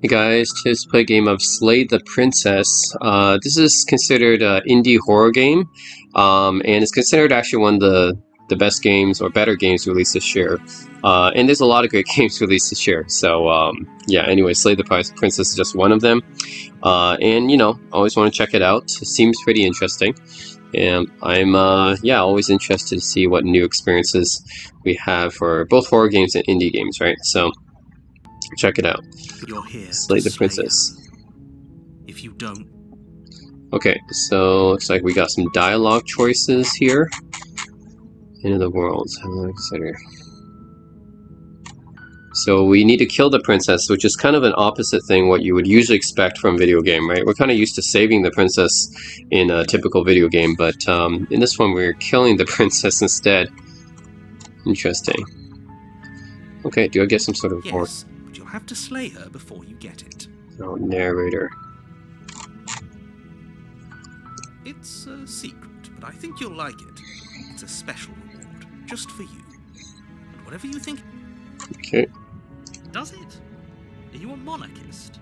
Hey guys, just play a game of Slay the Princess. This is considered an indie horror game, and it's considered actually one of the best games or better games released this year. And there's a lot of great games released this year. So yeah, anyway, Slay the Princess is just one of them. And you know, always want to check it out. It seems pretty interesting. And I'm yeah, always interested to see what new experiences we have for both horror games and indie games, right? So check it out. You're here Slay to the Princess. If you don't... Okay, so looks like we got some dialogue choices here. End of the world. Consider. So we need to kill the princess, which is kind of an opposite thing what you would usually expect from a video game, right? We're kind of used to saving the princess in a typical video game, but in this one we're killing the princess instead. Interesting. Okay, do I get some sort of... Yes, but you'll have to slay her before you get it. Oh, narrator. It's a secret, but I think you'll like it. It's a special reward, just for you. But whatever you think... Okay. Does it? Are you a monarchist?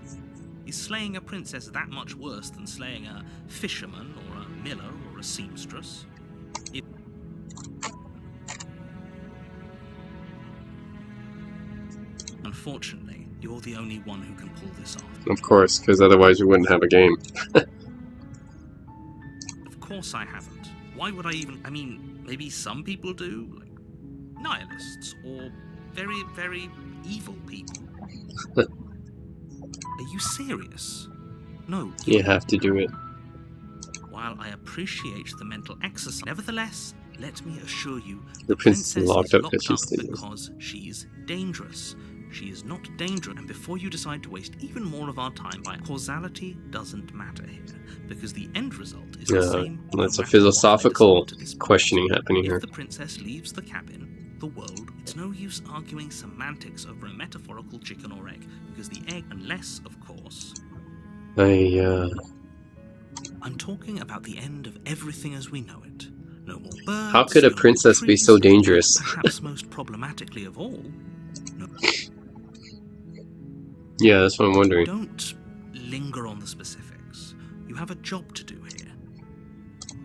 Is slaying a princess that much worse than slaying a fisherman, or a miller, or a seamstress? Unfortunately, you're the only one who can pull this off. Of course, because otherwise we wouldn't have a game. Of course I haven't. Why would I even... I mean, maybe some people do, like nihilists, or very, very evil people. Are you serious? No. You have to do it. While I appreciate the mental exercise, nevertheless, let me assure you, The princess is locked up because she's dangerous. She is not dangerous, and before you decide to waste even more of our time by causality doesn't matter here, because the end result is the same. That's a philosophical questioning happening here. If the princess leaves the cabin, the world, it's no use arguing semantics over a metaphorical chicken or egg, because the egg, unless, of course... I'm talking about the end of everything as we know it. No more birds. How could a princess be so dangerous? Perhaps most problematically of all. No. Yeah, that's what I'm wondering. Don't linger on the specifics. You have a job to do here.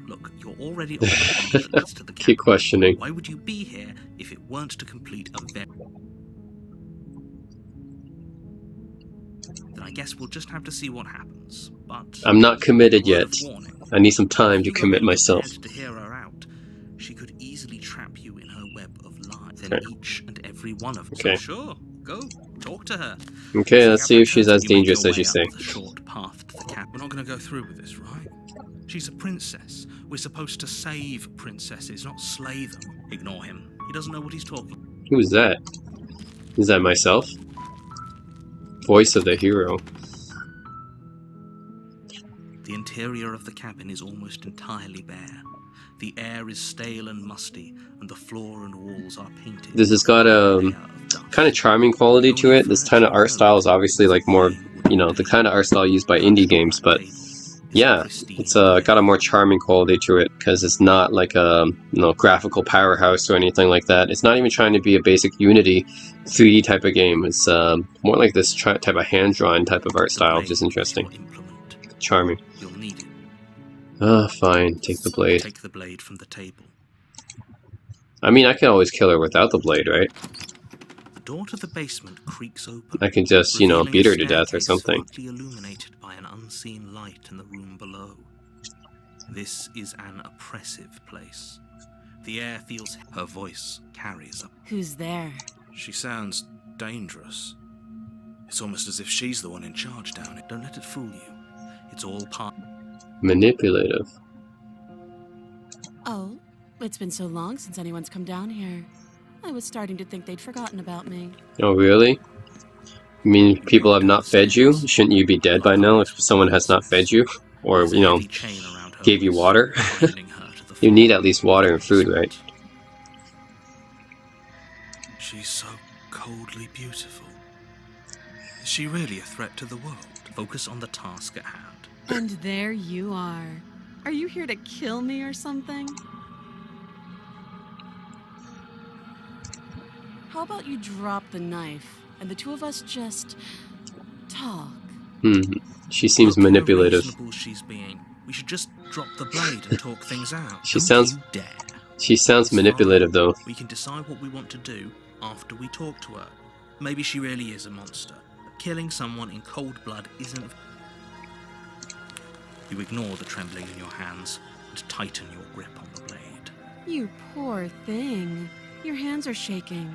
Look, you're already on the path that leads to the cabin. Keep questioning. Why would you be here if it weren't to complete a very... Then I guess we'll just have to see what happens. But I'm not committed yet. I need some time to commit myself. To hear her out, she could easily trap you in her web of lies. Then each and every one of them. Okay. So sure, go talk to her. Okay, let's see if she's as dangerous as you say. The short path to the cabin. We're not going to go through with this, right? She's a princess. We're supposed to save princesses, not slay them. Ignore him. He doesn't know what he's talking. Who's that? Is that myself? Voice of the hero. The interior of the cabin is almost entirely bare. The air is stale and musty, and the floor and walls are painted. This has got a kind of charming quality to it. This kind of art style is obviously like more, you know, the kind of art style used by indie games, but yeah, it's got a more charming quality to it because it's not like a graphical powerhouse or anything like that. It's not even trying to be a basic Unity 3D type of game. It's more like this type of hand-drawn type of art style, which is interesting. Charming. You'll need it. Ah, fine. Take the blade. Take the blade from the table. I mean, I can always kill her without the blade, right? The door to the basement creaks open. I can just, you know, beat her to death or something. Illuminated by an unseen light in the room below. This is an oppressive place. The air feels... Her voice carries up. Who's there? She sounds dangerous. It's almost as if she's the one in charge down it. Don't let it fool you. It's all part... Manipulative. Oh, it's been so long since anyone's come down here. I was starting to think they'd forgotten about me. Oh, really? You mean people have not fed you? Shouldn't you be dead by now if someone has not fed you? Or, you know, gave you water? You need at least water and food, right? She's so coldly beautiful. Is she really a threat to the world? Focus on the task at hand. And there you are. Are you here to kill me or something? How about you drop the knife, and the two of us just talk. She seems Look how manipulative. reasonable she's being. We should just drop the blade and talk things out. She Don't sounds- you dare. She sounds It's fine. manipulative, though. We can decide what we want to do after we talk to her. Maybe she really is a monster. But killing someone in cold blood isn't... You ignore the trembling in your hands and tighten your grip on the blade. You poor thing. Your hands are shaking.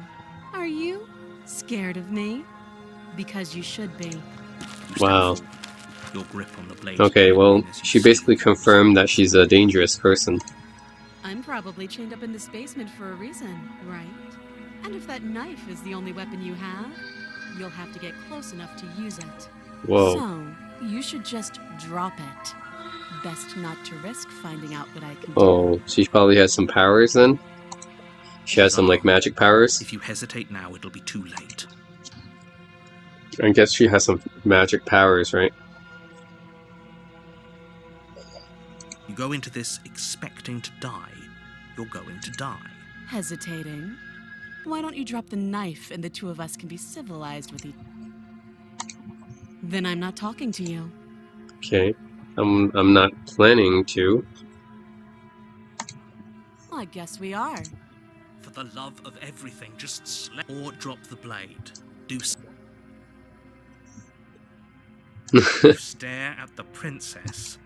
Are you scared of me? Because you should be. You step Wow. forward. Your grip on the blade. Okay, well, as you she see. basically confirmed that she's a dangerous person. I'm probably chained up in this basement for a reason, right? And if that knife is the only weapon you have, you'll have to get close enough to use it. Whoa. So, you should just drop it. Best not to risk finding out what I can do. Oh, she probably has some powers then? She has some, like, magic powers? If you hesitate now, it'll be too late. I guess she has some magic powers, right? You go into this expecting to die, you're going to die. Hesitating? Why don't you drop the knife and the two of us can be civilized with each... Then I'm not talking to you. Okay. I'm not planning to. I guess we are. For the love of everything, just slap or drop the blade. Do You stare at the princess.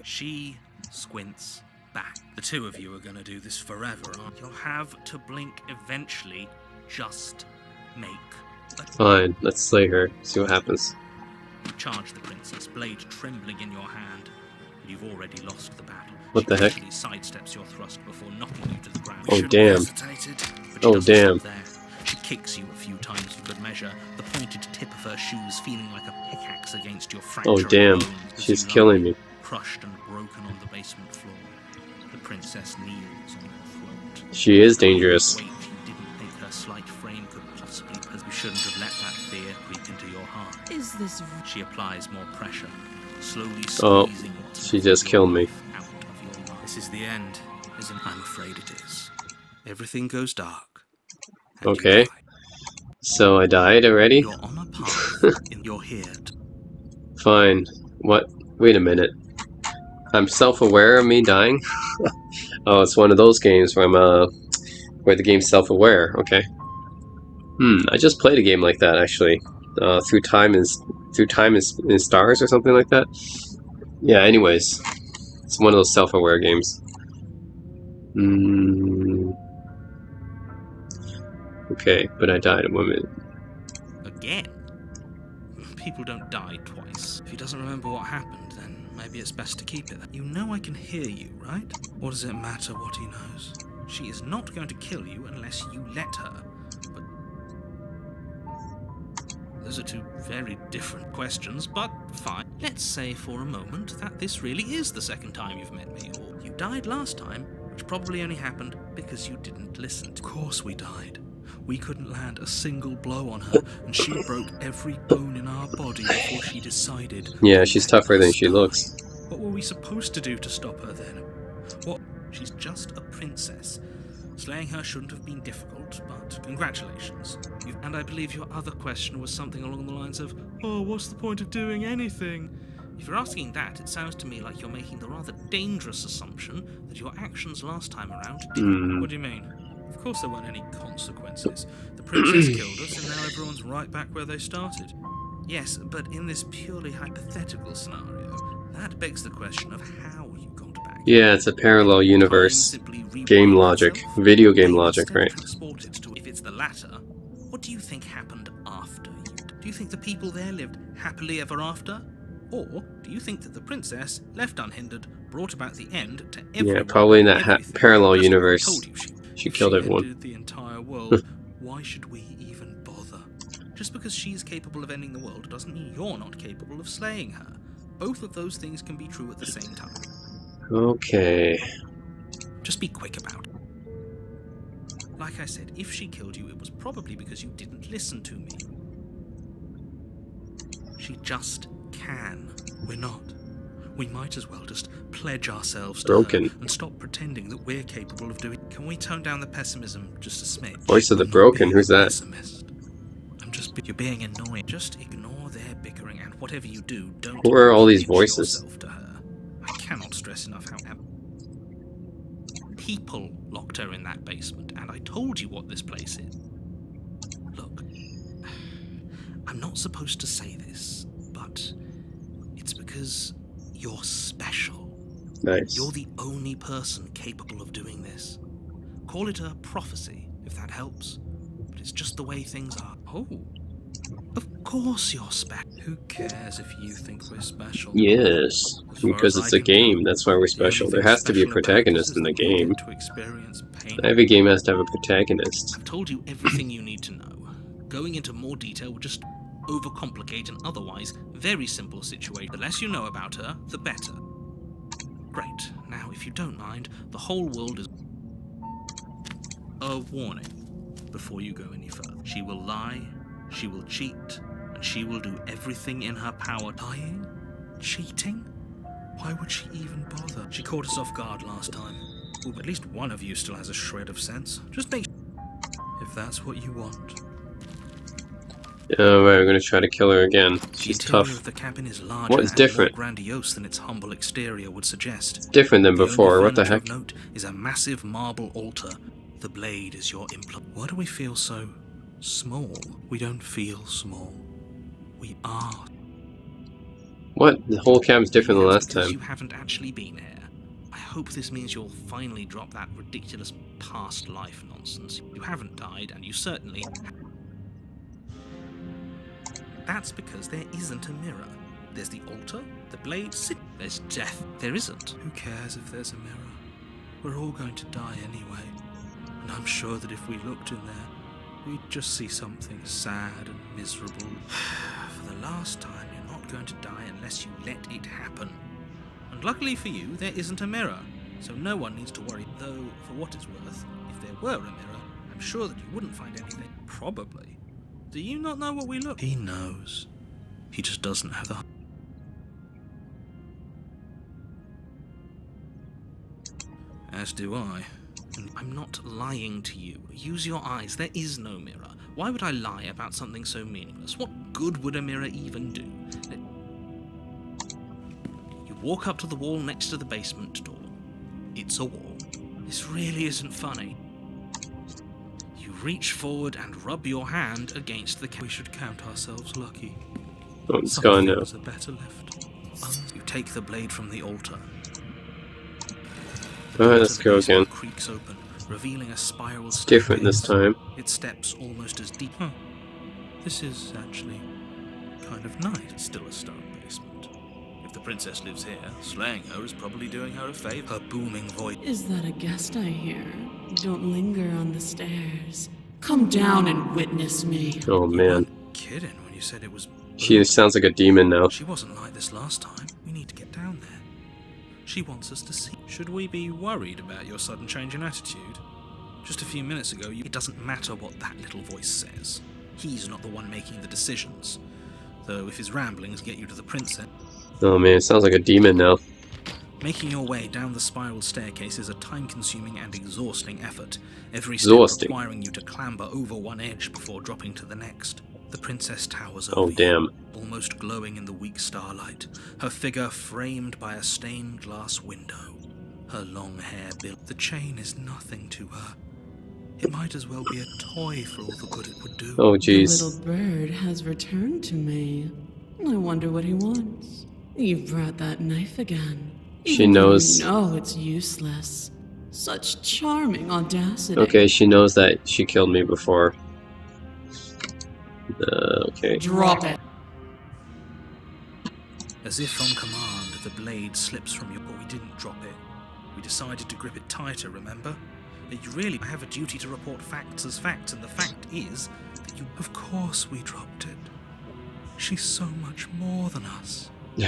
She squints back. The two of you are going to do this forever, aren't you? You'll have to blink eventually. Just make a... Fine, let's slay her. See what happens. You charge the princess, blade trembling in your hand. You've already lost the battle. What the heck? She sidesteps your thrust before knocking you to the ground. Oh, You shouldn't damn. have hesitated, but she Oh, doesn't damn. stop there. She kicks you a few times for good measure, the pointed tip of her shoes feeling like a pickaxe against your fractured Oh, damn. bones as She's you lie, killing me. crushed and broken on the basement floor. The princess kneels on your throat. She is dangerous. Wait, you didn't think her slight frame could possibly, because you shouldn't have let that fear creep into your heart. Is this... She applies more pressure, slowly Oh, squeezing what's she left just of killed your me. life out of your life. This is the end, isn't it? I'm afraid it is. Everything goes dark. and you Okay. die. So I died already? You're on a path. You're here. Fine. What? Wait a minute. I'm self-aware of me dying? Oh, it's one of those games where where the game's self-aware. Okay. I just played a game like that actually. Through Time in Stars or something like that. Yeah. Anyways, it's one of those self-aware games. Okay, but I died a minute. Again? People don't die twice. If he doesn't remember what happened, then maybe it's best to keep it. You know I can hear you, right? What does it matter what he knows? She is not going to kill you unless you let her. But those are two very different questions, but fine. Let's say for a moment that this really is the second time you've met me, or you died last time, which probably only happened because you didn't listen. Of course we died. We couldn't land a single blow on her, and she broke every bone in our body before she decided. Yeah, she's tougher than she looks. What were we supposed to do to stop her then? What? She's just a princess. Slaying her shouldn't have been difficult, but congratulations. And I believe your other question was something along the lines of, oh, what's the point of doing anything? If you're asking that, it sounds to me like you're making the rather dangerous assumption that your actions last time around didn't. What do you mean? Of course there weren't any consequences. The princess killed us and now everyone's right back where they started. Yes, but in this purely hypothetical scenario, that begs the question of how you got back. Yeah, it's a parallel universe. Game logic. Video game logic, right? If it's the latter, what do you think happened after you? Do you think the people there lived happily ever after? Or do you think that the princess, left unhindered, brought about the end to everyone? Yeah, probably in that parallel Just universe. told you She killed everyone. ended the entire world. Why should we even bother? Just because she's capable of ending the world doesn't mean you're not capable of slaying her. Both of those things can be true at the same time. Okay. Just be quick about it. Like I said, if she killed you, it was probably because you didn't listen to me. She just can. We're not. We might as well just pledge ourselves to Broken. her and stop pretending that we're capable of doing. Can we tone down the pessimism just a smidge? Voice of the I'm not Broken, being who's a that? pessimist. You're being annoying. Just ignore their bickering whatever you do, don't Who are all these introduce voices? yourself to her. I cannot stress enough how people locked her in that basement, and I told you what this place is. Look, I'm not supposed to say this, but it's because you're special. Nice. You're the only person capable of doing this. Call it a prophecy, if that helps. But it's just the way things are. Oh, of course you're special. Who cares if you think we're special? Yes, As far because as it's I a can game. tell, That's why we're special. There has to be a protagonist in the game. To experience pain. Every game has to have a protagonist. I've told you everything you need to know. Going into more detail would just overcomplicate an otherwise very simple situation. The less you know about her, the better. Great. Now, if you don't mind, the whole world is... A warning before you go any further. She will lie, she will cheat, and she will do everything in her power. Lying? Cheating? Why would she even bother? She caught us off guard last time. Ooh, but at least one of you still has a shred of sense. Just make... If that's what you want. Oh, right, we're gonna try to kill her again. The She's interior tough. of the cabin is larger What is and different? more grandiose than its humble exterior would suggest. Different than The only before, what the furniture heck? of note is a massive marble altar. The blade is your implant. Why do we feel so small? We don't feel small. We are. What? The whole cabin's different than That's last because time. you haven't actually been here. I hope this means you'll finally drop that ridiculous past life nonsense. You haven't died, and you certainly... That's because there isn't a mirror. There's the altar, the blade, there's death. There isn't. Who cares if there's a mirror? We're all going to die anyway. And I'm sure that if we looked in there, we'd just see something sad and miserable. For the last time, you're not going to die unless you let it happen. And luckily for you, there isn't a mirror, so no one needs to worry. Though, for what it's worth, if there were a mirror, I'm sure that you wouldn't find anything. Probably. Do you not know what we look? He knows. He just doesn't have the... As do I. And I'm not lying to you. Use your eyes. There is no mirror. Why would I lie about something so meaningless? What good would a mirror even do? You walk up to the wall next to the basement door. It's a wall. This really isn't funny. You reach forward and rub your hand against the... We should count ourselves lucky. Oh, it's Some gone now. things are better left. You take the blade from the altar. Alright, let's go again. Creaks open, revealing a spiral It's different this staircase. time. Its steps almost as deep. Huh. This is actually kind of nice. It's still a stone basement. If the princess lives here, slaying her is probably doing her a favor. Her booming voice. Is that a guest I hear? Don't linger on the stairs. Come down and witness me. Oh man. Kidding when you said it was. She sounds like a demon now. She wasn't like this last time. We need to get down there. She wants us to see. Should we be worried about your sudden change in attitude? Just a few minutes ago, it doesn't matter what that little voice says. He's not the one making the decisions. Though if his ramblings get you to the princess... Oh man, it sounds like a demon now. Making your way down the spiral staircase is a time-consuming and exhausting effort, every step Exhausting. requiring you to clamber over one edge before dropping to the next. The princess towers over Oh you, damn. almost glowing in the weak starlight, her figure framed by a stained glass window, her long hair built. The chain is nothing to her. It might as well be a toy for all the good it would do. Oh The jeez. little bird has returned to me. I wonder what he wants. You've brought that knife again. She Even though knows. you know it's useless. Such charming audacity. Okay, she knows that she killed me before. Okay. Drop it. As if on command, the blade slips from you, but we didn't drop it. We decided to grip it tighter, remember? You really have a duty to report facts as facts, and the fact is that you... Of course we dropped it. She's so much more than us. You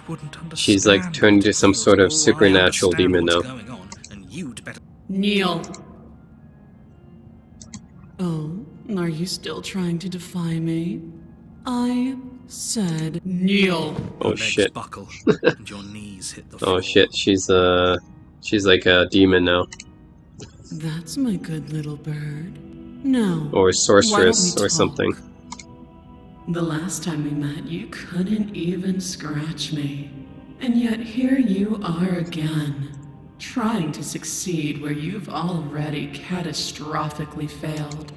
wouldn't understand. She's like turned into some sort of supernatural demon now. Going on, and you'd better... Kneel. Oh, are you still trying to defy me? I said kneel. Oh Your legs shit. buckle, and your knees hit the floor. Oh shit, she's like a demon now. That's my good little bird. Now, Or sorceress why don't we or something. talk? The last time we met, you couldn't even scratch me. And yet here you are again, trying to succeed where you've already catastrophically failed.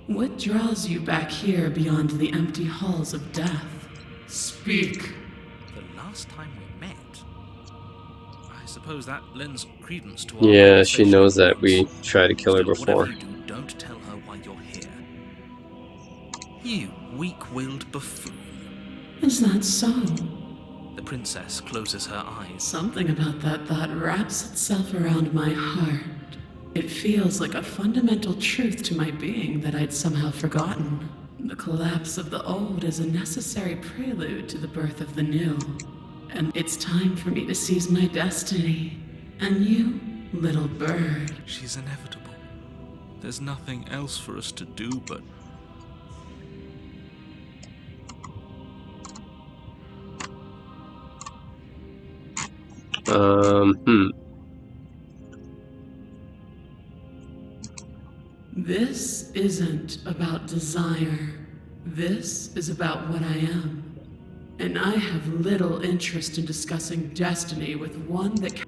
What draws you back here beyond the empty halls of death? Speak. The last time we met? I suppose that lends credence to our Yeah, she conversation. knows that we tried to kill her Still, before. whatever you do, don't tell her why you're here. You weak-willed buffoon. Is that so? The princess closes her eyes. Something about that thought wraps itself around my heart. It feels like a fundamental truth to my being that I'd somehow forgotten. The collapse of the old is a necessary prelude to the birth of the new. And it's time for me to seize my destiny. And you, little bird. She's inevitable. There's nothing else for us to do but... This isn't about desire. This is about what I am. And I have little interest in discussing destiny with one that can...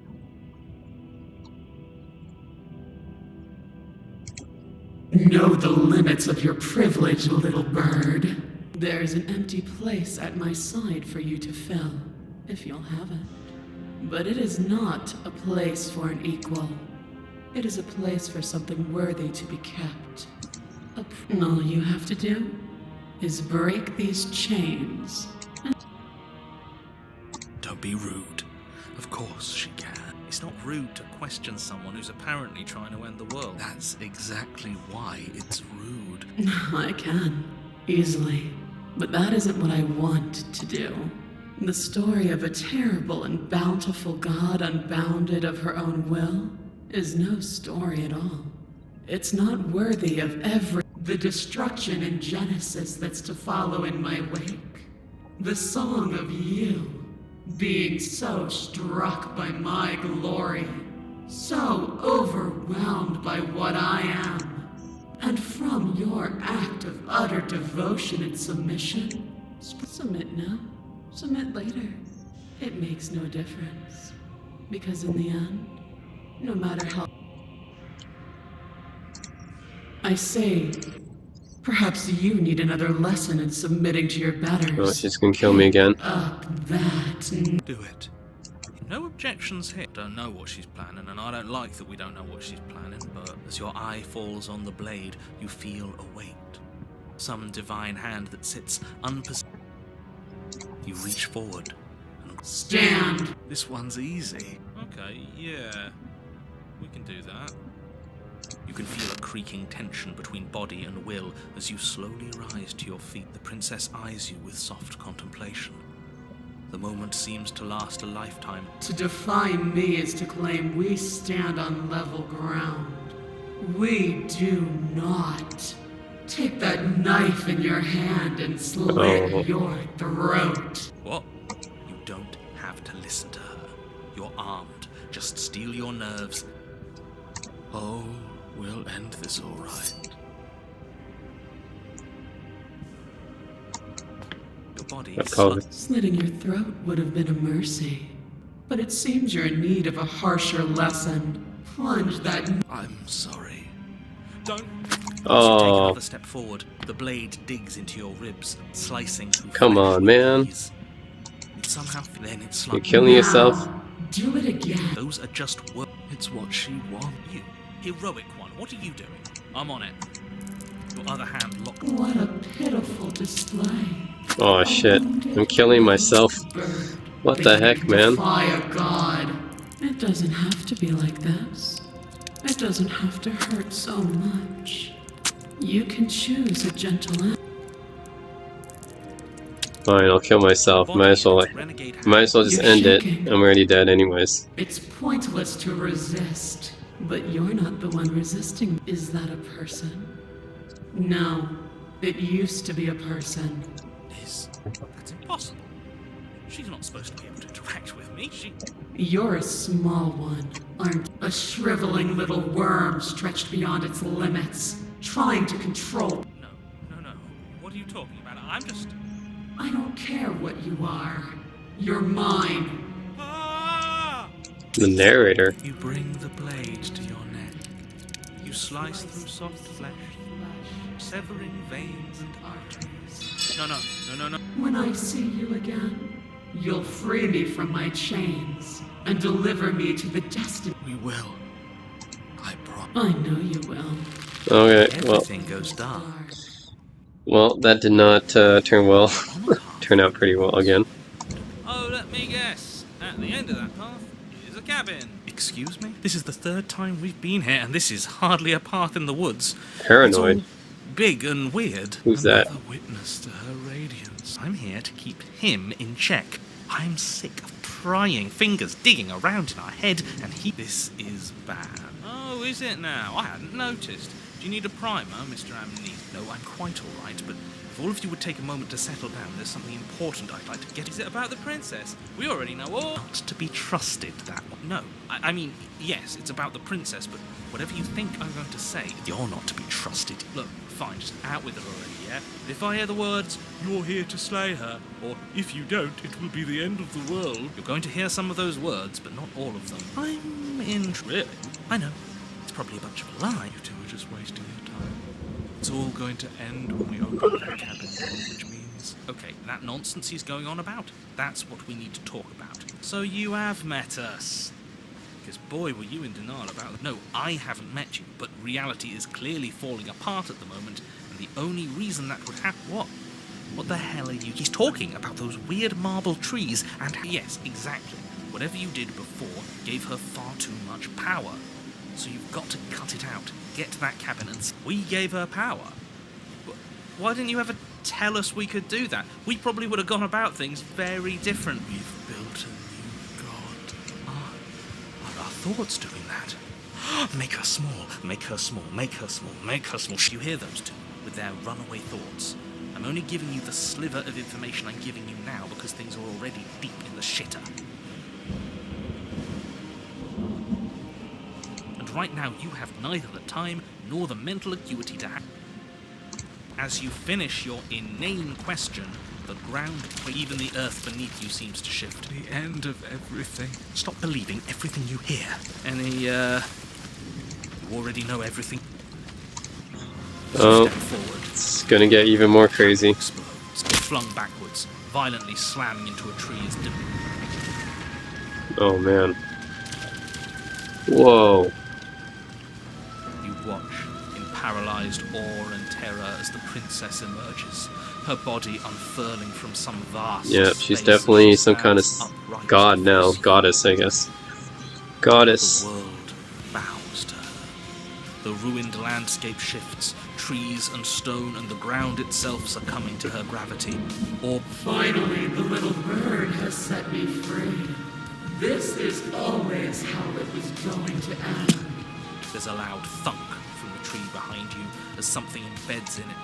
Know the limits of your privilege, little bird. There's an empty place at my side for you to fill, if you'll have it. But it is not a place for an equal. It is a place for something worthy to be kept. And all you have to do is break these chains. Don't be rude. Of course she can. It's not rude to question someone who's apparently trying to end the world. That's exactly why it's rude. I can, easily. But that isn't what I want to do. The story of a terrible and bountiful god unbounded of her own will is no story at all. It's not worthy of the destruction in Genesis that's to follow in my wake. The song of you being so struck by my glory, so overwhelmed by what I am, and from your act of utter devotion and submission. Submit now, submit later. It makes no difference. Because in the end, no matter how... I say, perhaps you need another lesson in submitting to your betters. Oh, she's gonna kill me again. Up that... Do it. No objections here. Don't know what she's planning, and I don't like that we don't know what she's planning, but as your eye falls on the blade, you feel a weight. Some divine hand that sits unperceived. You reach forward and... Stand! This one's easy. Okay, yeah. We can do that. You can feel a creaking tension between body and will as you slowly rise to your feet. The princess eyes you with soft contemplation. The moment seems to last a lifetime. To define me is to claim we stand on level ground. We do not. Take that knife in your hand and slit your throat. What? You don't have to listen to her. You're armed. Just steel your nerves. Oh, we'll end this all right. Your body That is called Slitting your throat would have been a mercy. But it seems you're in need of a harsher lesson. Plunge that... I'm sorry. Don't. As you take Oh, another step forward, the blade digs into your ribs, slicing through come flesh on, with man. ease. It somehow then it's you're like killing yourself. Do it again. those are just words. It's what she wants. You, heroic one, what are you doing? I'm on it. Your other hand locked. What a pitiful display. Oh shit, I'm killing myself. Bird. What the heck, man? Defy a god. It doesn't have to be like this. It doesn't have to hurt so much. You can choose a gentle end. Fine, I'll kill myself. Might as well just end it. I'm already dead anyways. It's pointless to resist, but you're not the one resisting. Is that a person? No, it used to be a person. That's impossible. She's not supposed to be able to interact with me. You're a small one, aren't you? A shriveling little worm stretched beyond its limits, trying to control. No. What are you talking about? I'm just... I don't care what you are. You're mine. The narrator. You bring the blade to your neck. You slice through soft flesh, severing veins and arteries. No. When I see you again, you'll free me from my chains and deliver me to the destiny. We will. I promise. I know you will. Okay, well, Everything goes dark. that did not turn out pretty well again. Oh, let me guess. At the end of that path is a cabin. Excuse me? This is the third time we've been here, and this is hardly a path in the woods. Paranoid. It's all big and weird. Who's that? Another witness to her radiance. I'm here to keep him in check. I'm sick of prying fingers digging around in our head, and this is bad. Oh, is it now? I hadn't noticed. Do you need a primer, Mr. Amnesia? No, I'm quite all right, but if all of you would take a moment to settle down, there's something important I'd like to get. Is it about the princess? We already know all. Not to be trusted, that one. No, I mean, yes, it's about the princess, but whatever you think I'm going to say, you're not to be trusted. Look, fine, just out with it already, yeah? If I hear the words, "You're here to slay her," or "If you don't, it will be the end of the world," you're going to hear some of those words, but not all of them. I'm in... Really? I know. It's probably a bunch of lies. You two are just wasting your time. It's all going to end when we open that cabin door, which means... Okay, that nonsense he's going on about, that's what we need to talk about. So you have met us. Because boy, were you in denial about it. No, I haven't met you, but reality is clearly falling apart at the moment, and the only reason that would happen... What? What the hell are you... He's talking about those weird marble trees, and... Yes, exactly. Whatever you did before gave her far too much power. So you've got to cut it out. Get to that cabin and... We gave her power. Why didn't you ever tell us we could do that? We probably would have gone about things very different. We've built a new god. Are our thoughts doing that? Make her small, make her small, make her small, make her small. You hear those two with their runaway thoughts? I'm only giving you the sliver of information I'm giving you now because things are already deep in the shitter. Right now, you have neither the time nor the mental acuity to act. As you finish your inane question, the ground, or even the earth beneath you, seems to shift. The end of everything. Stop believing everything you hear. You already know everything. Oh, Step forward. it's gonna get even more crazy. Explodes. Get flung backwards, violently slamming into a tree as... Oh man. Whoa. Watch in paralyzed awe and terror as the princess emerges, her body unfurling from some vast... Yeah, she's definitely some kind of god now. Goddess, I guess. Goddess. The world bows to her. The ruined landscape shifts, trees and stone and the ground itself succumbing to her gravity. Or Finally, the little bird has set me free. This is always how it was going to end. there's a loud thunk from the tree behind you as something embeds in it.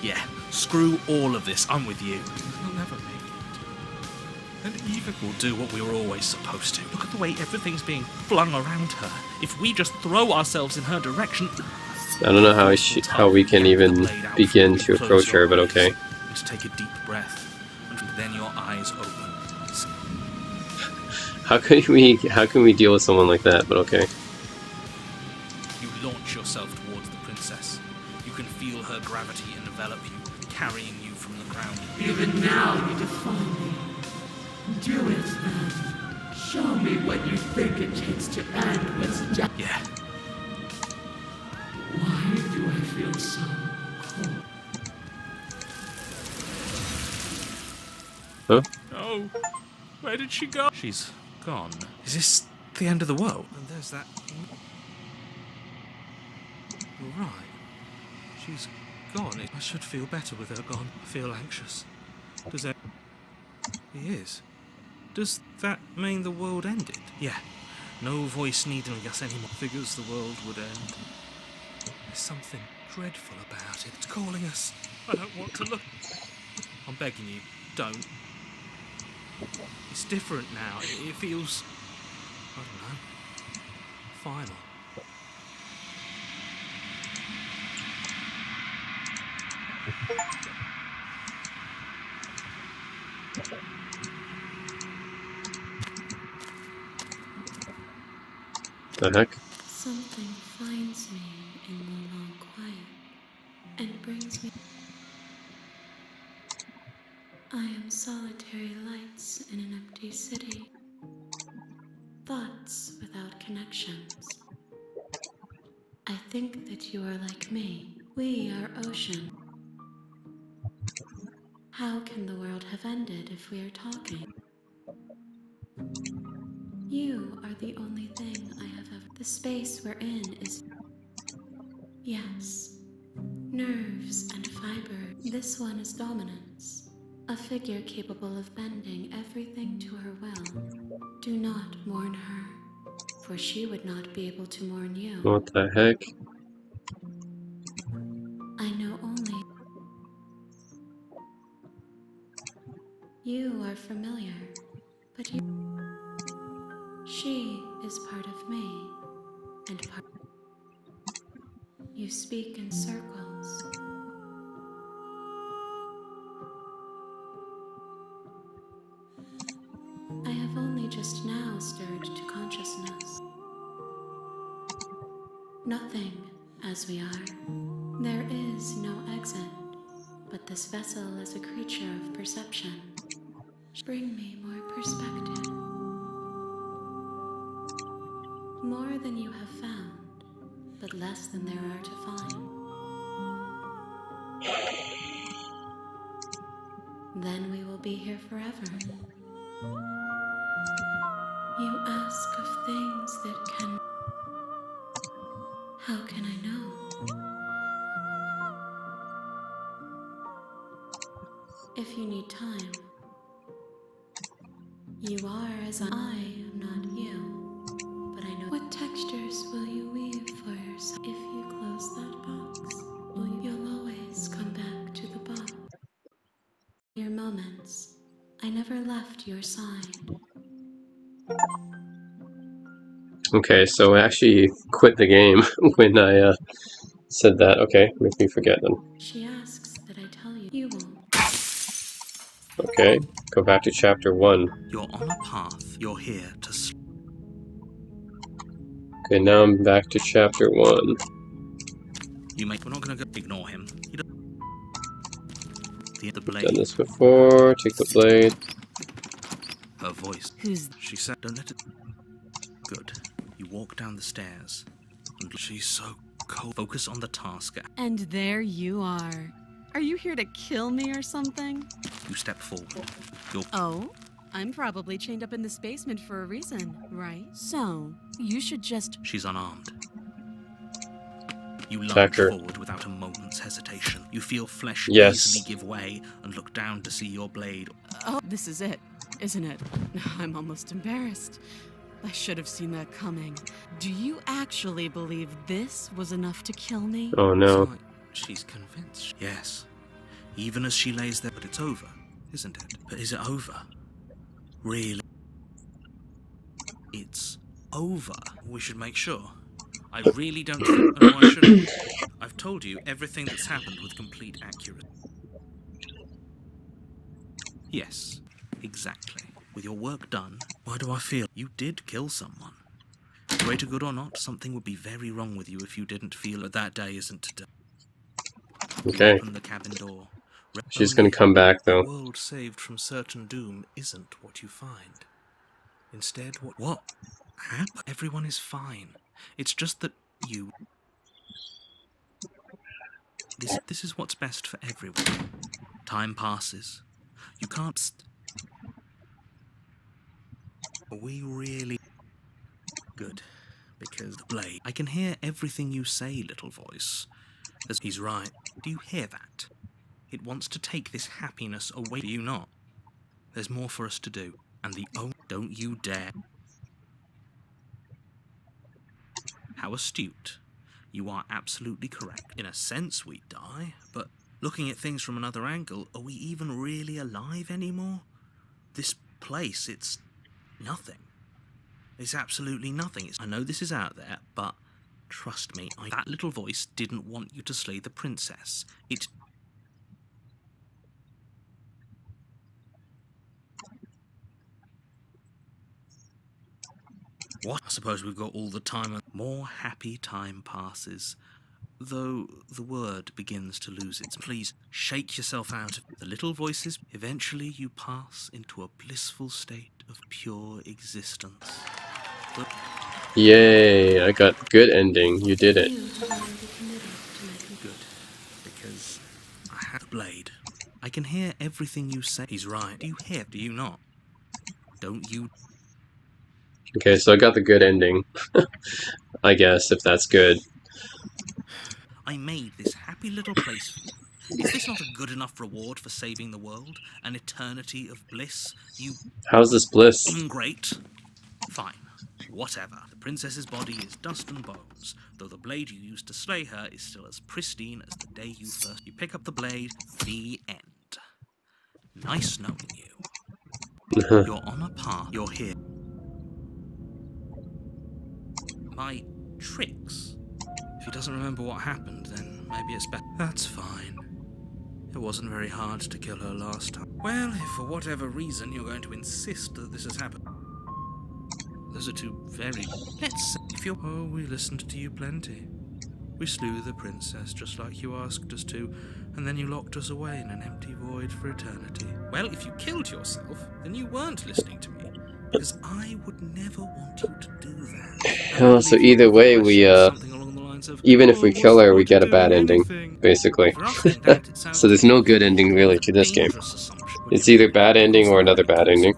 Yeah, screw all of this, I'm with you. We'll never make it. And Eva will do what we were always supposed to. Look at the way everything's being flung around her. If we just throw ourselves in her direction... I don't know how we can even begin to approach her, but okay. Just take a deep breath, and then your eyes open. How can we deal with someone like that? But okay. You launch yourself towards the princess. You can feel her gravity envelop you, carrying you from the ground. Even now you defy me. Do it then. Show me what you think it takes to end what's death. Yeah. Why do I feel so cold? Huh? Oh, where did she go? She's gone. Is this the end of the world? And there's that... You're right. She's gone. I should feel better with her gone. I feel anxious. Does that... He is. Does that mean the world ended? Yeah. No voice needing us anymore. Figures the world would end. There's something dreadful about it. It's calling us. I don't want to look. I'm begging you, don't. It's different now. It feels... I don't know. Final. The heck? Something finds me in the long quiet and brings me. I am solitary lights in an empty city. Thoughts without connections. I think that you are like me. We are ocean. How can the world have ended if we are talking? You are the only thing I have ever. The space we're in is. Yes. Nerves and fiber. This one is dominance. A figure capable of bending everything to her will. Do not mourn her, for she would not be able to mourn you. What the heck? I know only. You are familiar, but you. She is part of me, and part. You speak in circles. I have only just now stirred to consciousness. Nothing, as we are. There is no exit, but this vessel is a creature of perception. Bring me more perspective. More than you have found, but less than there are to find. Then we will be here forever. You ask of things that can. How can I know? If you need time, you are as I am not you, but I know. What textures will you weave for yourself if you close that box? You'll always come back to the box. Your moments, I never left your side. Okay, so I actually quit the game when I said that. Okay, make me forget then. She asks that I tell you. You won't. Okay, go back to chapter 1. You're on a path. You're here to. Okay, now I'm back to chapter 1. We're not gonna go. Ignore him. He doesn't. The blade. Done this before. Take the blade. Her voice. Who's. She said, "Don't let it." Good. You walk down the stairs, and she's so cold. Focus on the task. And there you are. Are you here to kill me or something? You step forward. You're. Oh, I'm probably chained up in this basement for a reason, right? So, you should just. She's unarmed. You Attack lunge her. forward without a moment's hesitation. You feel flesh Yes. easily give way and look down to see your blade. Oh, this is it, isn't it? I'm almost embarrassed. I should have seen that coming. Do you actually believe this was enough to kill me? Oh no. It's like she's convinced. Yes. Even as she lays there, but it's over, isn't it? But is it over? Really? It's over. We should make sure. I really don't think. No, I shouldn't. I've told you everything that's happened with complete accuracy. Yes, exactly. With your work done, why do I feel you did kill someone? Greater good or not, something would be very wrong with you if you didn't feel that day isn't today. Okay. You open the cabin door. She's gonna come back though. The world saved from certain doom isn't what you find. Instead, what happened? Everyone is fine. It's just that you. This is what's best for everyone. Time passes. You can't. Are we really good? Because the blade. I can hear everything you say, little voice. As he's right. Do you hear that? It wants to take this happiness away. Do you not? There's more for us to do. And the don't you dare. How astute. You are absolutely correct. In a sense, we die, but looking at things from another angle, are we even really alive anymore? This place, it's nothing. It's absolutely nothing. I know this is out there, but trust me, that little voice didn't want you to slay the princess. What? I suppose we've got all the time. More happy time passes. Though the word begins to lose its. Please shake yourself out of the little voices. Eventually you pass into a blissful state of pure existence. But Yay, I got good ending. You did it. You have already committed to my good, because I have a blade. I can hear everything you say. He's right. Do you hear? Do you not? Don't you? Okay, so I got the good ending. I guess, if that's good. I made this happy little place for you. Is this not a good enough reward for saving the world? An eternity of bliss? You How's this bliss? ingrate? Fine. Whatever. The princess's body is dust and bones, though the blade you used to slay her is still as pristine as the day you first. You pick up the blade. The end. Nice knowing you. You're on a path. You're here. My tricks. If he doesn't remember what happened, then maybe it's better. That's fine. It wasn't very hard to kill her last time. Well, if for whatever reason you're going to insist that this has happened. Those are two very... Let's say if you're... Oh, we listened to you plenty. We slew the princess just like you asked us to, and then you locked us away in an empty void for eternity. Well, if you killed yourself, then you weren't listening to me, because I would never want you to do that. Oh, so either way, we, even if we kill her, we get a bad ending, basically. So there's no good ending, really, to this game. It's either bad ending or another bad ending.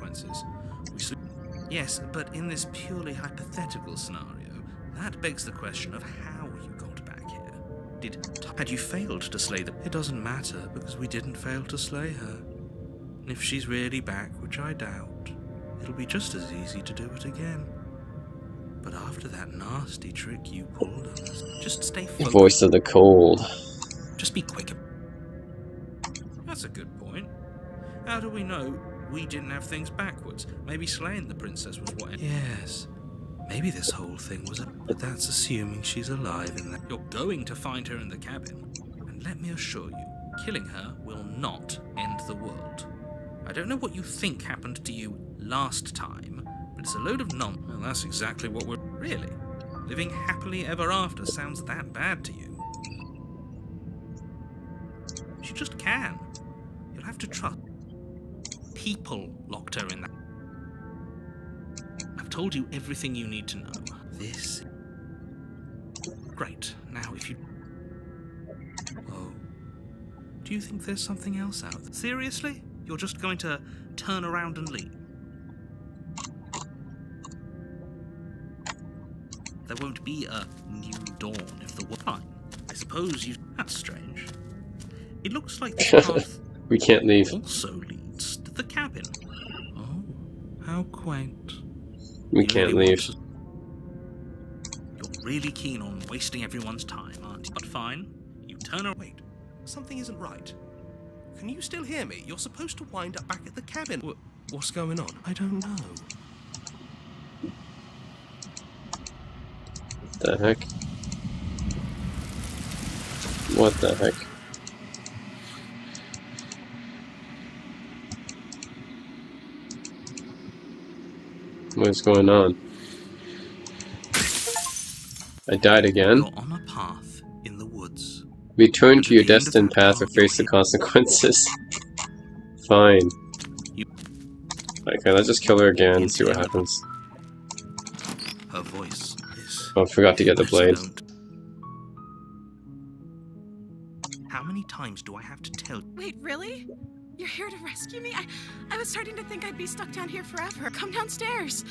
Yes, but in this purely hypothetical scenario, that begs the question of how you got back here. Had you failed to slay them? It doesn't matter, because we didn't fail to slay her. And if she's really back, which I doubt, it'll be just as easy to do it again. But after that nasty trick you pulled on us, just stay focused. Voice of the cold. Just be quick. That's a good point. How do we know we didn't have things backwards? Maybe slaying the princess was what... Yes. Maybe this whole thing was a... But that's assuming she's alive in that... You're going to find her in the cabin. And let me assure you, killing her will not end the world. I don't know what you think happened to you last time, but it's a load of nonsense. Well, that's exactly what we're... Really? Living happily ever after sounds that bad to you? She just can. You'll have to trust. People locked her in that. I've told you everything you need to know. This... Great. Now, if you... Oh. Do you think there's something else out there? Seriously? You're just going to turn around and leave? There won't be a new dawn if the war... Fine. I suppose you... That's strange. It looks like the path... We can't leave. Also leads to the cabin. Oh, how quaint. We can't leave. You're really keen on wasting everyone's time, aren't you? But fine. You turn around... Wait. Something isn't right. Can you still hear me? You're supposed to wind up back at the cabin. What's going on? I don't know. What the heck? What the heck? What's going on? I died again. You're on a path in the woods. Return to your destined path or face the consequences. Fine. Okay, let's just kill her again and see what happens. Her voice is... Oh, I forgot to get the blade. How many times do I have to tell... Wait, really? You're here to rescue me? I was starting to think I'd be stuck down here forever. Come downstairs.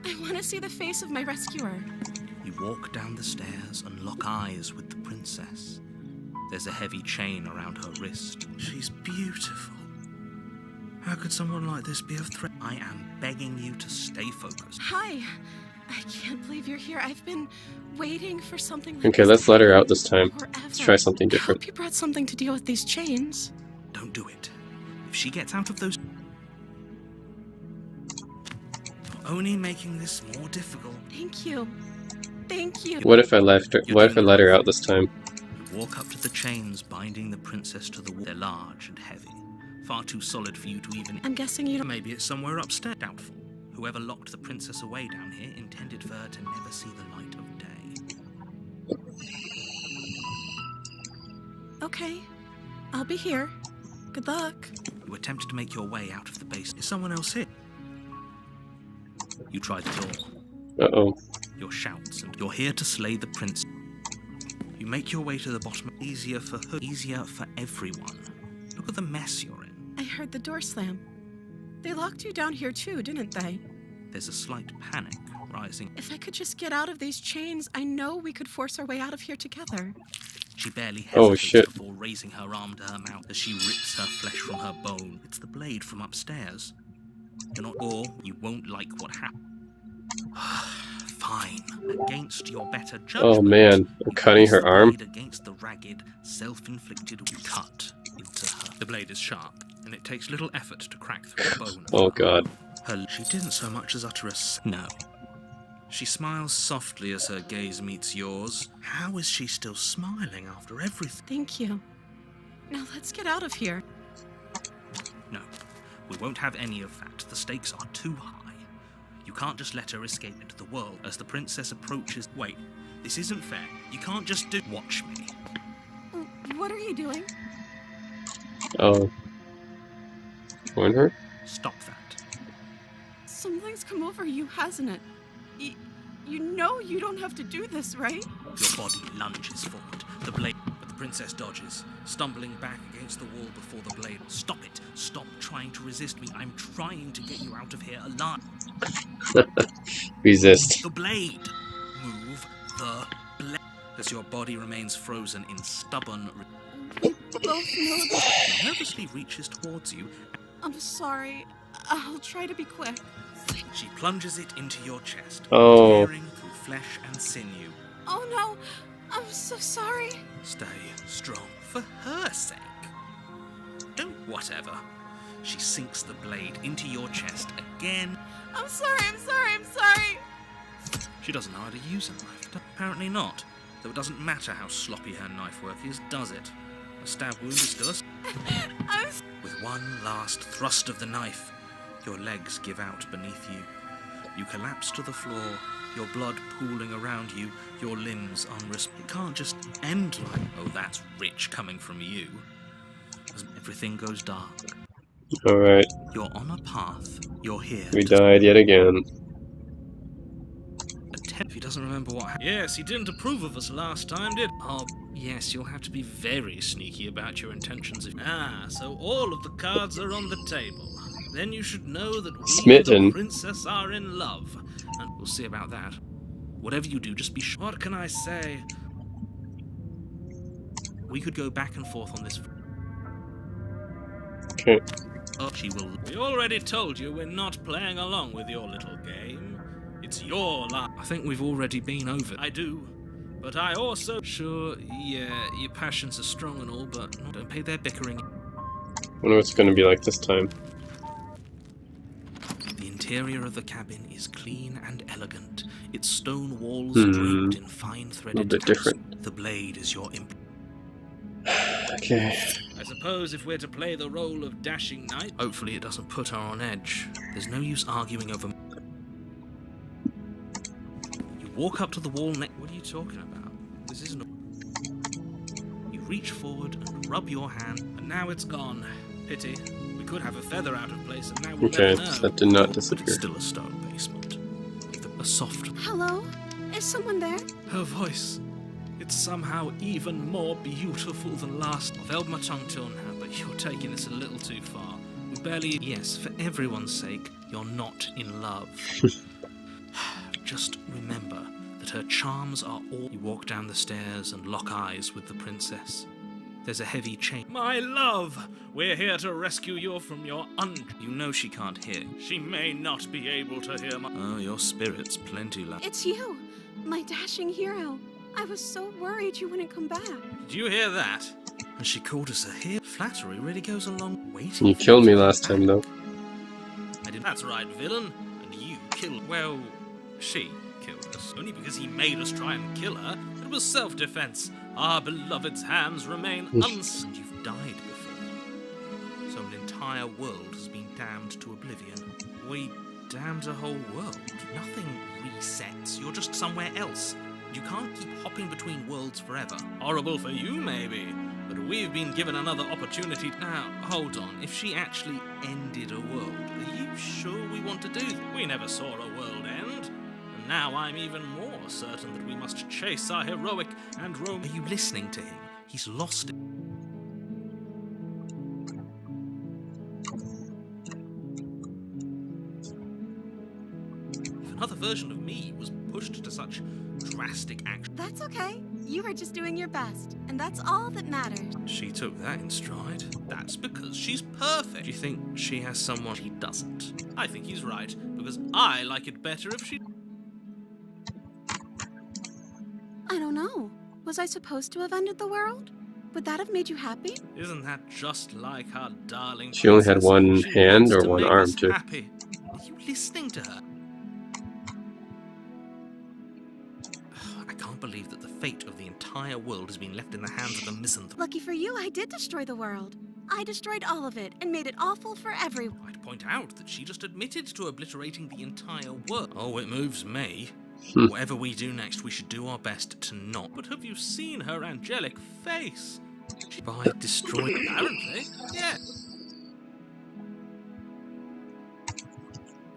I want to see the face of my rescuer. You walk down the stairs and lock eyes with the princess. There's a heavy chain around her wrist. She's beautiful. How could someone like this be of threat? I am begging you to stay focused. Hi. I can't believe you're here. I've been waiting for something like Okay, this let's to let her happen out this time. forever. Let's try something I different. hope you brought something to deal with these chains. Don't do it. If she gets out of those... You're only making this more difficult. Thank you. Thank you. What if I left her? What if I let her out this time? You walk up to the chains binding the princess to the wall. They're large and heavy. Far too solid for you to even... I'm guessing you don't... Maybe it's somewhere upstairs. Doubtful. Whoever locked the princess away down here intended for her to never see the light of day. Okay, I'll be here. Good luck. You attempted to make your way out of the base. Is someone else here? You tried the door. Uh-oh. Your shouts, and you're here to slay the prince. You make your way to the bottom. Easier for her, easier for everyone. Look at the mess you're in. I heard the door slam. They locked you down here too, didn't they? There's a slight panic rising. If I could just get out of these chains, I know we could force our way out of here together. She barely Oh, hesitates shit. before raising her arm to her mouth as she rips her flesh from her bone. It's the blade from upstairs. You're not, or you won't like what happened. Fine. Against your better judgment. Oh man, I'm cutting her arm. Against the ragged, self-inflicted cut into her. The blade is sharp, and it takes little effort to crack through the bone. Oh god. She didn't so much as utter a no. She smiles softly as her gaze meets yours. How is she still smiling after everything? Thank you. Now let's get out of here. No, we won't have any of that. The stakes are too high. You can't just let her escape into the world. As the princess approaches... Wait, this isn't fair. You can't just do... Watch me. What are you doing? Oh. Join her? Stop that. Something's come over you, hasn't it? You know you don't have to do this, right? Your body lunges forward. The blade... But the princess dodges, stumbling back against the wall before the blade. Stop it. Stop trying to resist me. I'm trying to get you out of here alive. Resist. The blade. Move the blade. As your body remains frozen in stubborn... We both know that. She nervously reaches towards you. I'm sorry. I'll try to be quick. She plunges it into your chest, Oh. tearing through flesh and sinew. Oh no, I'm so sorry. Stay strong for her sake. Don't whatever. She sinks the blade into your chest again. I'm sorry. She doesn't know how to use a knife. Apparently not. Though it doesn't matter how sloppy her knife work is, does it? A stab wound is still a... With one last thrust of the knife, your legs give out beneath you. You collapse to the floor, your blood pooling around you, your limbs unresponsive. It can't just end like, oh, that's rich coming from you. As everything goes dark. Alright. You're on a path. You're here. We died yet again. If he doesn't remember what happened. Yes, he didn't approve of us last time, did... Oh, yes, you'll have to be very sneaky about your intentions if... Ah, so all of the cards are on the table. Then you should know that we Smitten. and the princess are in love. And we'll see about that. Whatever you do, just be sure. What can I say? We could go back and forth on this... Okay. Oh, she will... We already told you we're not playing along with your little game. It's your life. I think we've already been over. I do. But I also... Sure, yeah, your passions are strong and all, but don't pay their bickering. Wonder what it's gonna be like this time. The interior of the cabin is clean and elegant. Its stone walls draped in fine threaded A little bit tapes. different. The blade is your imp... Okay. I suppose if we're to play the role of dashing knight... Hopefully it doesn't put her on edge. There's no use arguing over... Walk up to the wall next. What are you talking about? This isn't... You reach forward and rub your hand, and now it's gone. Pity. We could have a feather out of place, and now we'll Okay, never know. that did not But disappear. it's still a stone basement. With a soft... Hello? Is someone there? Her voice. It's somehow even more beautiful than last. I've held my tongue till now, but you're taking this a little too far. We barely... Yes, for everyone's sake, you're not in love. Just remember that her charms are all... You walk down the stairs and lock eyes with the princess. There's a heavy chain. My love! We're here to rescue you from your You know she can't hear. She may not be able to hear my... Oh, your spirit's plenty loud. It's you, my dashing hero. I was so worried you wouldn't come back. Did you hear that? And she called us a hero. Flattery really goes along waiting. You killed me last time, though. I did. That's right, villain. And you killed... Well, she killed us. Only because he made us try and kill her. It was self-defense. Our beloved's hands remain uns... And you've died before. So an entire world has been damned to oblivion. We damns a whole world. Nothing resets. You're just somewhere else. You can't keep hopping between worlds forever. Horrible for you, maybe, but we've been given another opportunity. Now, hold on. If she actually ended a world, are you sure we want to do that? We never saw a world end. And now I'm even more certain that we must chase our heroic and Are you listening to him? He's lost it. If another version of me was pushed to such drastic action. That's okay. You were just doing your best, and that's all that matters. She took that in stride. That's because she's perfect. Do you think she has someone she doesn't? I think he's right, because I like it better if she... I don't know. Was I supposed to have ended the world? Would that have made you happy? Isn't that just like our darling She only had princess? one She hand wants or to one make arm, us too. happy. Are you listening to her? I can't believe that the fate of the entire world has been left in the hands of the misanthrope. Lucky for you, I did destroy the world. I destroyed all of it and made it awful for everyone. I'd point out that she just admitted to obliterating the entire world. Oh, it moves me. Whatever we do next, we should do our best to not. But have you seen her angelic face? She by destroyed, apparently. Yeah.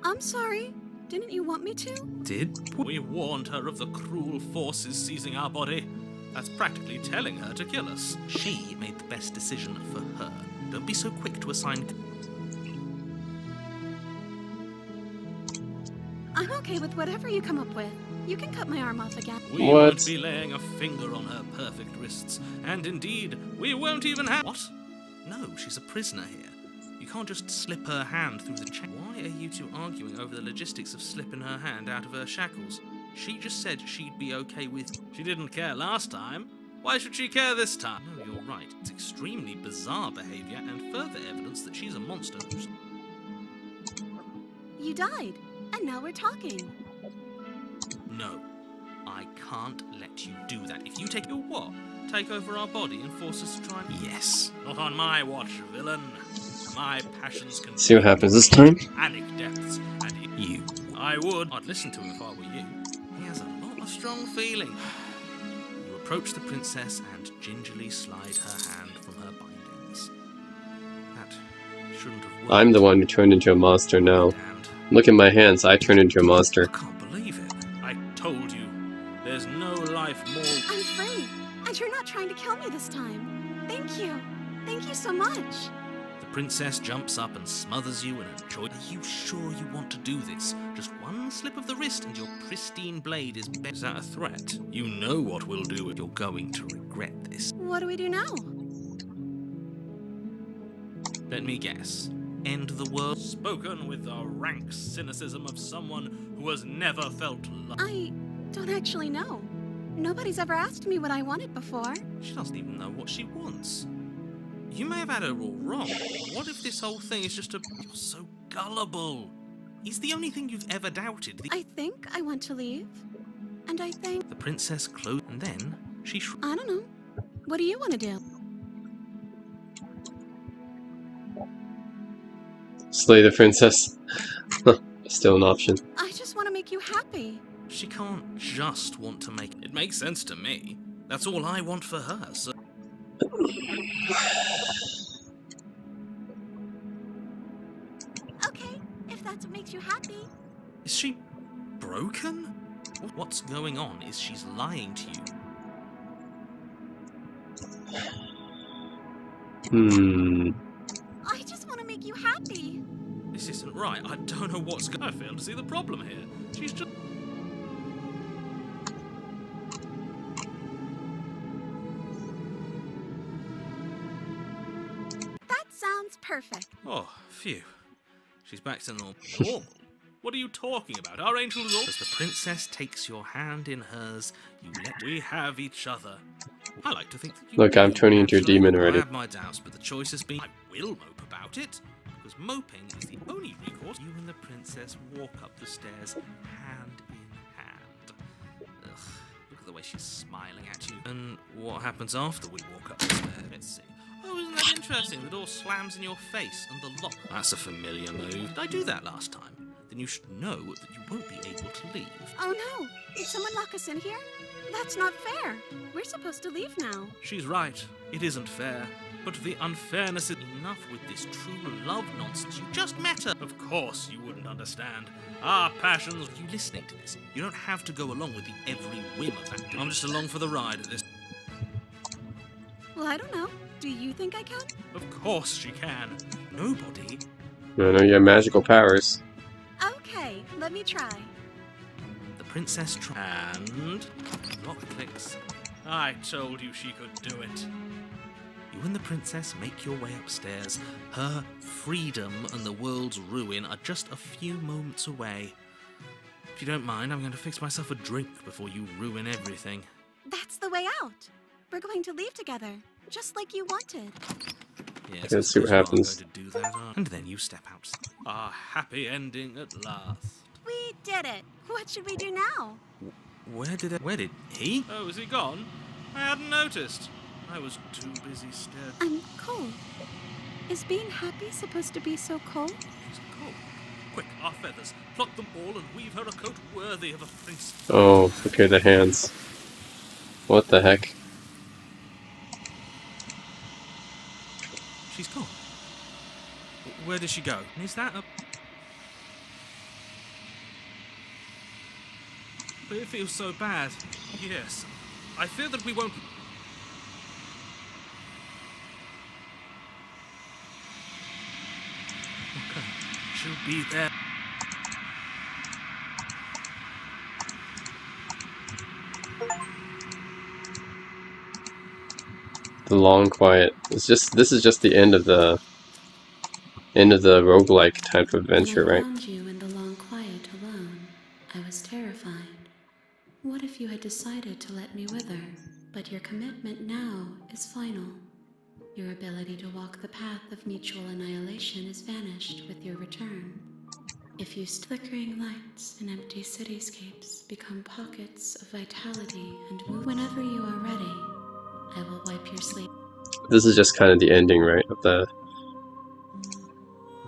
I'm sorry. Didn't you want me to? Did we warned her of the cruel forces seizing our body? That's practically telling her to kill us. She made the best decision for her. Don't be so quick to assign... I'm okay with whatever you come up with. You can cut my arm off again. We What? won't be laying a finger on her perfect wrists. And indeed, we won't even have... What? No, she's a prisoner here. You can't just slip her hand through the chain. Why are you two arguing over the logistics of slipping her hand out of her shackles? She just said she'd be okay with... She didn't care last time. Why should she care this time? No, you're right. It's extremely bizarre behavior and further evidence that she's a monster who's... You died, and now we're talking. No, I can't let you do that. If you take your what? Take over our body and force us to try and... Yes. Not on my watch, villain. My passions can... See what happens this time? Panic depths, and you. I would. I'd listen to him if I were you. He has a lot of strong feeling. You approach the princess and gingerly slide her hand from her bindings. That shouldn't have worked. I'm the one who turned into a monster now. And Look at my hands, I turned into a monster. I can't believe it. I told you. There's no life more... I'm free, and you're not trying to kill me this time. Thank you. Thank you so much. The princess jumps up and smothers you in a joy. Are you sure you want to do this? Just one slip of the wrist and your pristine blade is bent. Is that a threat? You know what we'll do if you're going to regret this. What do we do now? Let me guess. End the world? Spoken with the rank cynicism of someone who has never felt love. I don't actually know. Nobody's ever asked me what I wanted before. She doesn't even know what she wants. You may have had her all wrong. What if this whole thing is just a... You're so gullible. He's the only thing you've ever doubted. I think I want to leave. And I think... The princess closed, and then she I don't know. What do you want to do? Slay the princess. Still an option. I just want to make you happy. She can't just want to make... It makes sense to me. That's all I want for her, so... Okay, if that's what makes you happy. Is she broken? What's going on is she's lying to you. I just want to make you happy. This isn't right. I don't know what's going on. I fail to see the problem here. She's just... That sounds perfect. Oh, phew. She's back to normal. What are you talking about? Our angel is all... As the princess takes your hand in hers, you let... We have each other. I like to think that you... Look, I'm turning into a Actually, demon already. I have my doubts, but the choice has been... I will mope about it, because moping is the only recourse. You and the princess walk up the stairs, hand in hand. Ugh, look at the way she's smiling at you. And what happens after we walk up the stairs? Let's see. Oh, isn't that interesting? The door slams in your face, and the lock... That's a familiar move. Did I do that last time? then you should know that you won't be able to leave. Oh no! Did someone lock us in here? That's not fair. We're supposed to leave now. She's right. It isn't fair. But the unfairness is enough with this true love nonsense. You just met her. Of course you wouldn't understand. Our passions. Are you listening to this? You don't have to go along with the every whim of that. I'm just along for the ride at this. Well, I don't know. Do you think I can? Of course she can. Nobody. No, you have magical powers. Okay, let me try. The princess and lock clicks. I told you she could do it. You and the princess make your way upstairs. Her freedom and the world's ruin are just a few moments away. If you don't mind, I'm going to fix myself a drink before you ruin everything. That's the way out. We're going to leave together, just like you wanted. Yes, let's see what happens. Going to do that, and then you step out. A happy ending at last. We did it. What should we do now? Where did he? Oh, is he gone? I hadn't noticed. I was too busy staring. I'm cold. Is being happy supposed to be so cold? She's cold. Quick, our feathers. Pluck them all and weave her a coat worthy of a prince. Oh, okay, the hands. What the heck? She's gone. Where did she go? Is that a... But it feels so bad. Yes. I fear that we won't... Okay. She'll be there. The long quiet. This is just the end of the roguelike type of adventure, when I right? found you in the long quiet alone, I was terrified. What if you had decided to let me wither? But your commitment now is final. Your ability to walk the path of mutual annihilation is vanished with your return. If you flickering lights and empty cityscapes become pockets of vitality and move whenever you are ready, I will wipe your sleep. This is just kind of the ending, right? Of the...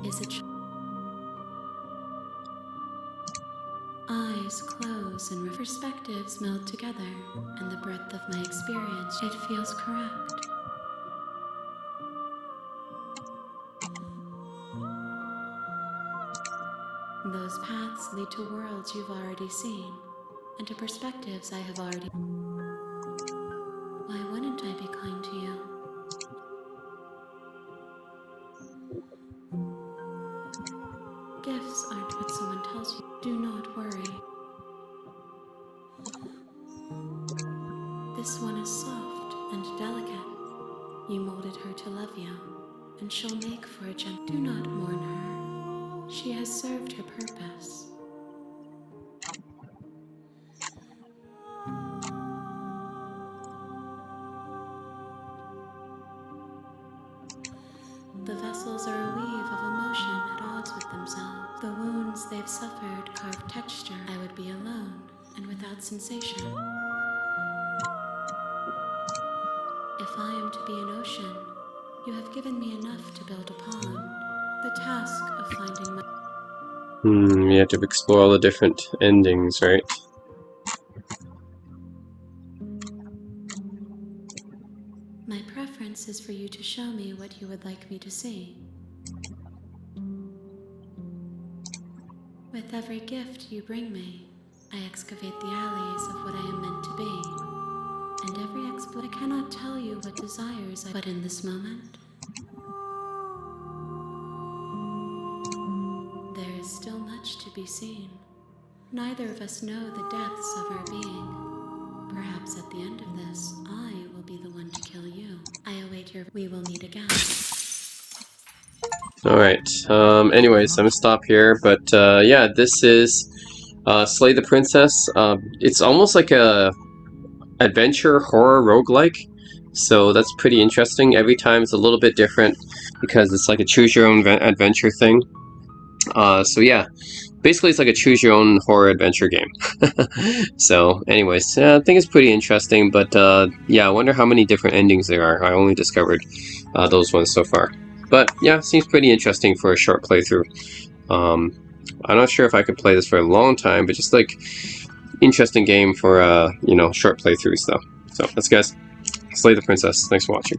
Is it eyes close and perspectives meld together, and the breadth of my experience, it feels correct. Those paths lead to worlds you've already seen, and to perspectives I have already... Why wouldn't I be kind to you? Gifts aren't what someone tells you. Do not worry. This one is soft and delicate. You molded her to love you, and she'll make for a gem. Do not mourn her. She has served her purpose. The vessels are a weave of emotion at odds with themselves. The wounds they've suffered carve texture. I would be alone and without sensation. If I am to be an ocean, you have given me enough to build upon. The task of finding my... You have to explore all the different endings, right? My preference is for you to show me what you would like me to see. With every gift you bring me, I excavate the alleys of what I am meant to be. And every I cannot tell you what desires I... But in this moment, there is still much to be seen. Neither of us know the depths of our being. Perhaps at the end of this, I will be the one to kill you. I await your... We will meet again. Alright, anyways, I'm gonna stop here, but yeah, this is Slay the Princess. It's almost like a adventure horror roguelike, so that's pretty interesting. Every time it's a little bit different because it's like a choose your own adventure thing. So yeah, basically it's like a choose your own horror adventure game. So anyways, I think it's pretty interesting, but yeah, I wonder how many different endings there are. I only discovered those ones so far. But yeah, seems pretty interesting for a short playthrough. I'm not sure if I could play this for a long time, but just like interesting game for you know, short playthroughs though. So that's guys, Slay the Princess. Thanks for watching.